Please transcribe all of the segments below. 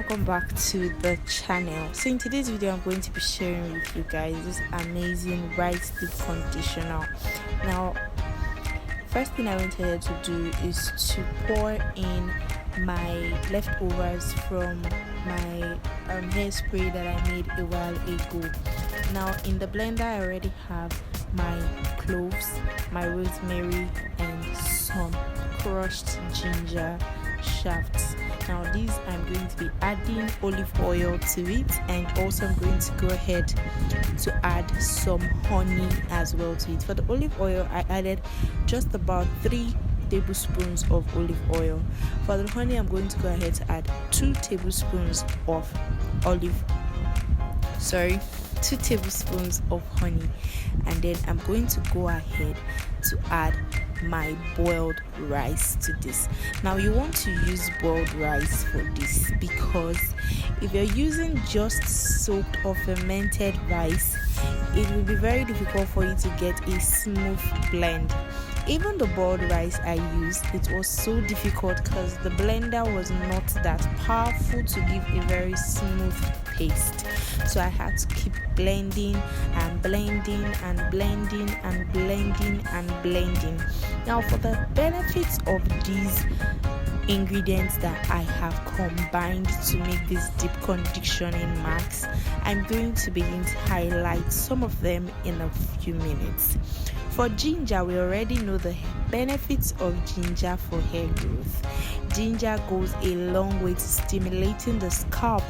welcome back to the channel. So in today's video I'm going to be sharing with you guys this amazing rice deep conditioner. Now, first thing I went ahead to do is to pour in my leftovers from my hairspray that I made a while ago. Now in the blender I already have my cloves, my rosemary, and some crushed ginger shafts. Now these I'm going to be adding olive oil to it, and also I'm going to go ahead to add some honey as well to it. For the olive oil I added just about 3 tablespoons of olive oil. For the honey I'm going to go ahead to add 2 tablespoons of 2 tablespoons of honey, and then I'm going to go ahead to add my boiled rice to this. Now you want to use boiled rice for this because if you're using just soaked or fermented rice, it will be very difficult for you to get a smooth blend. Even the boiled rice I used, it was so difficult because the blender was not that powerful to give a very smooth paste. So I had to keep blending and blending and blending and blending and blending. Now for the benefits of these ingredients that I have combined to make this deep conditioning max, I'm going to begin to highlight some of them in a few minutes. For ginger, we already know the benefits of ginger for hair growth. Ginger goes a long way to stimulating the scalp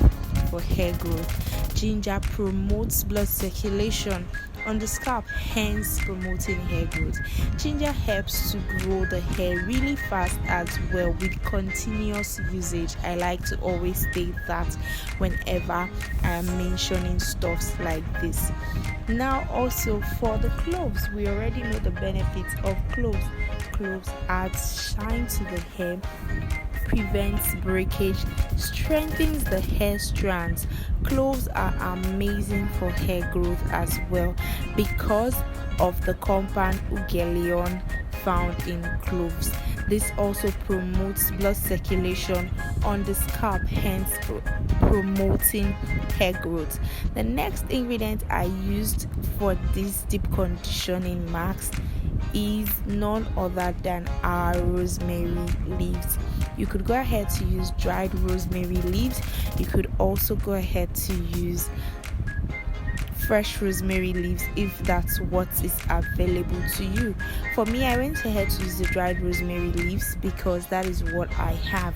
for hair growth. Ginger promotes blood circulation on the scalp, hence promoting hair growth. Ginger helps to grow the hair really fast as well with continuous usage. I like to always state that whenever I am mentioning stuffs like this. Now also for the cloves, we already know the benefits of cloves. Cloves adds shine to the hair, prevents breakage, strengthens the hair strands. Cloves are amazing for hair growth as well because of the compound ugelion found in cloves. This also promotes blood circulation on the scalp, hence promoting hair growth. The next ingredient I used for this deep conditioning max is none other than our rosemary leaves. You could go ahead to use dried rosemary leaves. You could also go ahead to use fresh rosemary leaves if that's what is available to you. For me, I went ahead to use the dried rosemary leaves because that is what I have.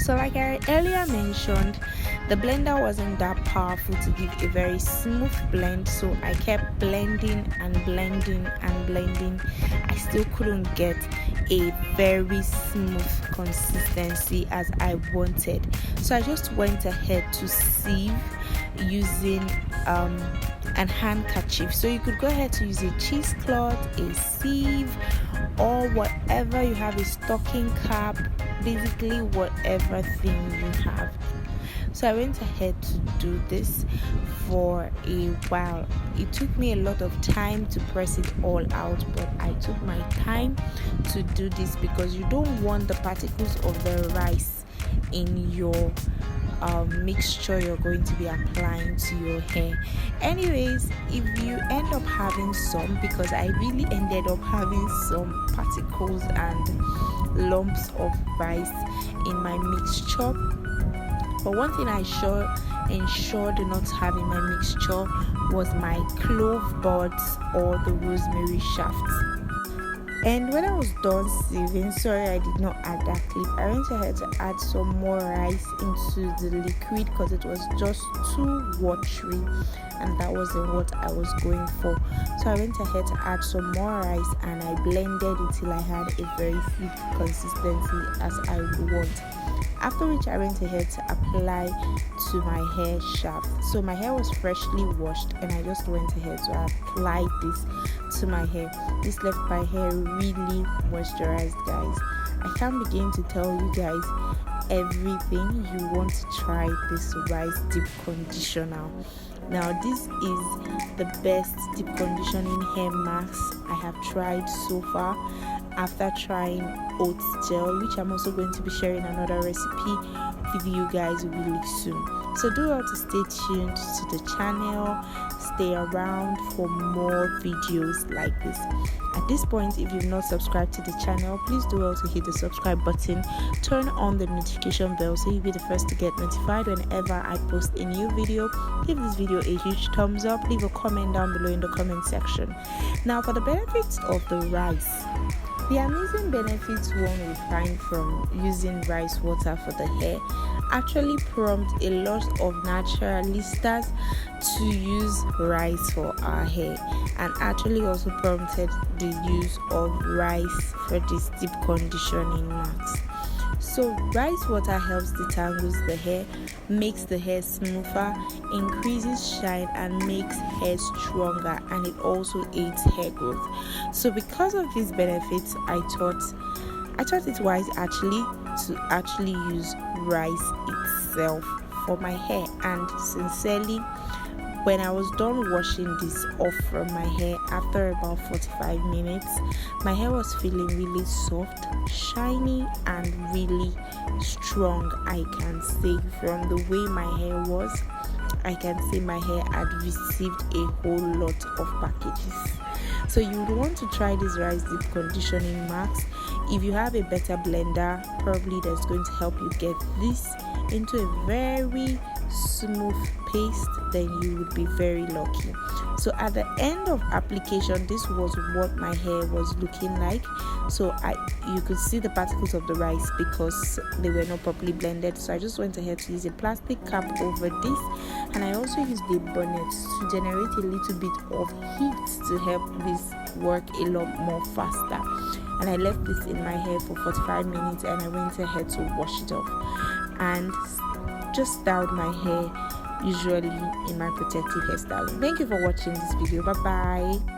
So like I earlier mentioned, the blender wasn't that powerful to give a very smooth blend, so I kept blending and blending and blending. I still couldn't get a very smooth consistency as I wanted, so I just went ahead to sieve using an handkerchief. So you could go ahead to use a cheesecloth, a sieve, or whatever you have, a stocking cap, basically whatever thing you have. So I went ahead to do this for a while. It took me a lot of time to press it all out, but I took my time to do this because you don't want the particles of the rice in your mixture you're going to be applying to your hair. Anyways, if you end up having some, because I really ended up having some particles and lumps of rice in my mixture, but one thing I ensured not having my mixture was my clove buds or the rosemary shafts. And when I was done sieving, sorry I did not add that clip, I went ahead to add some more rice into the liquid because it was just too watery and that wasn't what I was going for. So I went ahead to add some more rice and I blended until I had a very thick consistency as I would want. After which I went ahead to apply to my hair shaft. So my hair was freshly washed and I just went ahead to apply this to my hair. This left my hair really moisturized, guys. I can't begin to tell you guys everything you want to try this rice deep conditioner. Now this is the best deep conditioning hair mask I have tried so far. After trying oat gel, which I'm also going to be sharing another recipe with you guys really soon. So do well to stay tuned to the channel, stay around for more videos like this. At this point, if you've not subscribed to the channel, please do well to hit the subscribe button, turn on the notification bell so you'll be the first to get notified whenever I post a new video. Give this video a huge thumbs up, leave a comment down below in the comment section. Now for the benefits of the rice. The amazing benefits one will find from using rice water for the hair actually prompt a lot of naturalistas to use rice for our hair, and actually also prompted the use of rice for this deep conditioning mask. So rice water helps detangle the hair, makes the hair smoother, increases shine, and makes hair stronger, and it also aids hair growth. So because of these benefits, I thought it wise to use rice itself for my hair. And sincerely, when I was done washing this off from my hair after about 45 minutes, my hair was feeling really soft, shiny, and really strong. I can say from the way my hair was, I can say my hair had received a whole lot of packages. So you would want to try this rice deep conditioning mask. If you have a better blender, probably that's going to help you get this into a very smooth paste, then you would be very lucky. So at the end of application, this was what my hair was looking like. So you could see the particles of the rice because they were not properly blended. So I just went ahead to use a plastic cap over this, and I also used a bonnet to generate a little bit of heat to help this work a lot more faster. And I left this in my hair for 45 minutes, and I went ahead to wash it off and just styled my hair usually in my protective hairstyling. Thank you for watching this video. Bye bye.